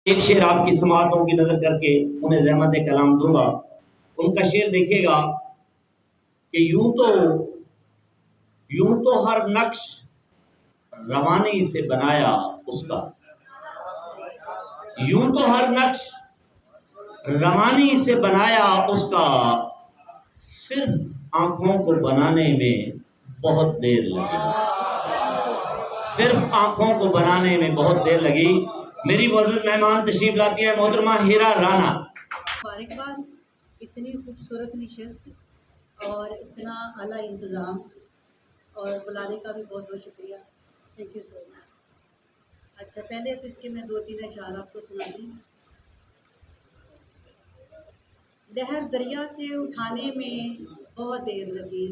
ایک شعر آپ کی سماعتوں کی نظر کر کے انہیں زحمت کلام دوں گا۔ ان کا شعر دیکھیے گا کہ یوں تو ہر نقش روانی سے بنایا اس کا، یوں تو ہر نقش روانی سے بنایا اس کا، صرف آنکھوں کو بنانے میں بہت دیر لگی، صرف آنکھوں کو بنانے میں بہت دیر لگی۔ میری معزز مہمان تشریف لاتی ہے محترمہ ہیرا رانا۔ مبارکباد، اتنی خوبصورت نشست اور اتنا اعلیٰ انتظام اور بلانے کا بھی بہت بہت شکریہ، تھینک یو سو مچ۔ اچھا، پہلے تو اس کے میں 2-3 اشعار آپ کو سنا دوں۔ لہر دریا سے اٹھانے میں بہت دیر لگی،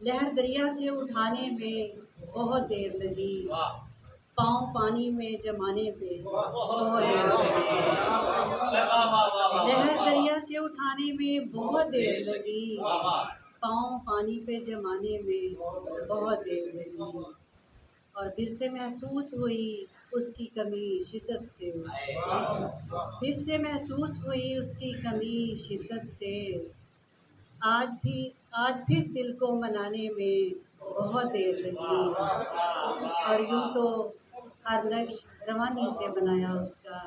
لہر دریا سے اٹھانے میں بہت دیر لگی، پاؤں پانی میں جمانے پہ بہت دیر لگی، لہر دریا سے اٹھانے میں بہت دیر لگی، پاؤں پانی پہ جمانے میں بہت دیر لگی، اور پھر سے محسوس ہوئی اس کی کمی شدت سے، پھر سے محسوس ہوئی اس کی کمی شدت سے، آج پھر دل کو منانے میں بہت دیر لگی، اور یوں تو ہر نقش روانی سے بنایا اس کا،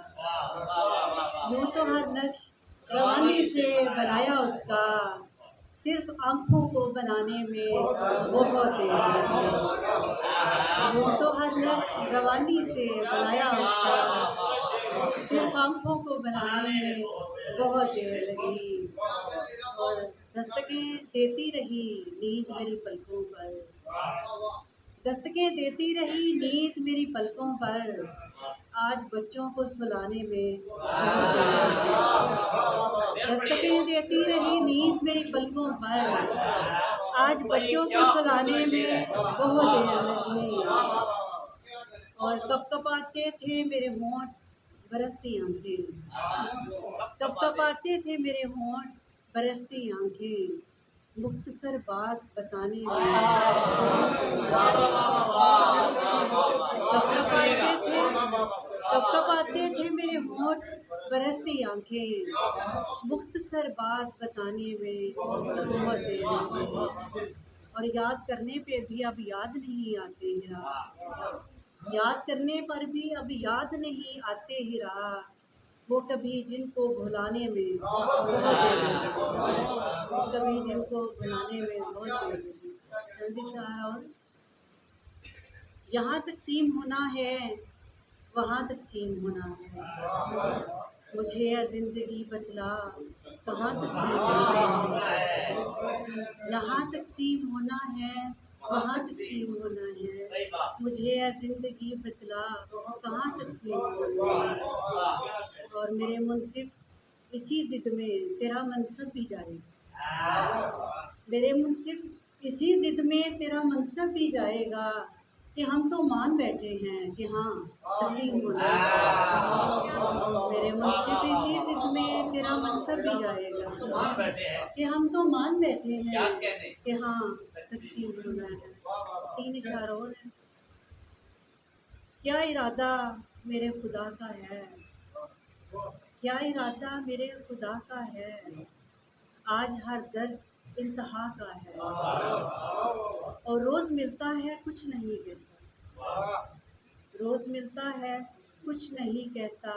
یوں تو ہر نقش روانی سے بنایا اس کا، صرف آنکھوں کو بنانے میں بہت دیر لگی، یوں تو ہر نقش روانی سے بنایا اس کا، صرف آنکھوں کو بنانے میں بہت دیر لگی، اور دستکیں دیتی رہی نیند میری پلکوں پر، دستکیں دیتی رہی نیند میری پلکوں پر، آج بچوں کو سلانے میں بہت دیر لگی، دستکیں دیتی رہی نیند میری پلکوں پر، آج بچوں کو سلانے میں بہت دیر لگی، اور کب کب آتے تھے میرے ہونٹ برستی آنکھیں، کب کب آتے تھے میرے ہونٹ برستی آنکھیں، مختصر بات بتانے میں کب کب آتے تھے میرے ہونٹ برستی آنکھیں، مختصر بات بتانے میں بہت دیر لگی، اور یاد کرنے پہ بھی اب یاد نہیں آتے ہیرا، یاد کرنے پر بھی اب یاد نہیں آتے ہیرا، وہ کبھی جن کو بھلانے میں بہت دیر لگی، وہ کبھی جن کو بھلانے میں بہت دیر لگی۔ جلدی سے اور یہاں تقسیم ہونا ہے وہاں تقسیم ہونا ہے، مجھے یہ زندگی بتلا کہاں تقسیم ہونا ہے، یہاں تقسیم ہونا ہے وہاں تقسیم ہونا ہے، مجھے یہ زندگی بتلا کہاں تقسیم ہونا ہے، اور میرے منصف اسی ضد میں تیرا منصب بھی جائے گا، میرے منصف اسی ضد میں تیرا منصب بھی جائے گا، کہ ہم تو مان بیٹھے ہیں کہ ہاں تقسیم ہونا ہے، میرے منصف اسی ضد میں تیرا منصب بھی جائے گا، کہ ہم تو مان بیٹھے ہیں کہ ہاں تقسیم ہونا ہے۔ 3 اشعار اور ہیں۔ کیا ارادہ میرے خدا کا ہے، کیا ارادہ میرے خدا کا ہے، آج ہر درد انتہا کا ہے، اور روز ملتا ہے کچھ نہیں کہتا، روز ملتا ہے کچھ نہیں کہتا،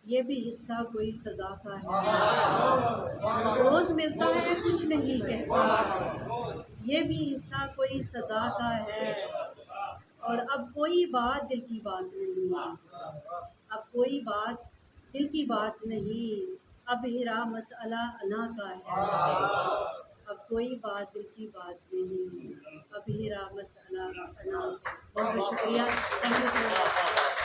یہ بھی حصہ کوئی سزا کا ہے، روز ملتا ہے کچھ نہیں کہتا، یہ بھی حصہ کوئی سزا کا ہے، اور اب کوئی بات دل کی بات نہیں، اب کوئی بات دل کی بات نہیں، اب ہیرا مسئلہ انا کا ہے، اب کوئی بات دل کی بات نہیں، اب ہیرا مسئلہ انا کا ہے۔ بہت بہت شکریہ، تھینک یو سو مچ۔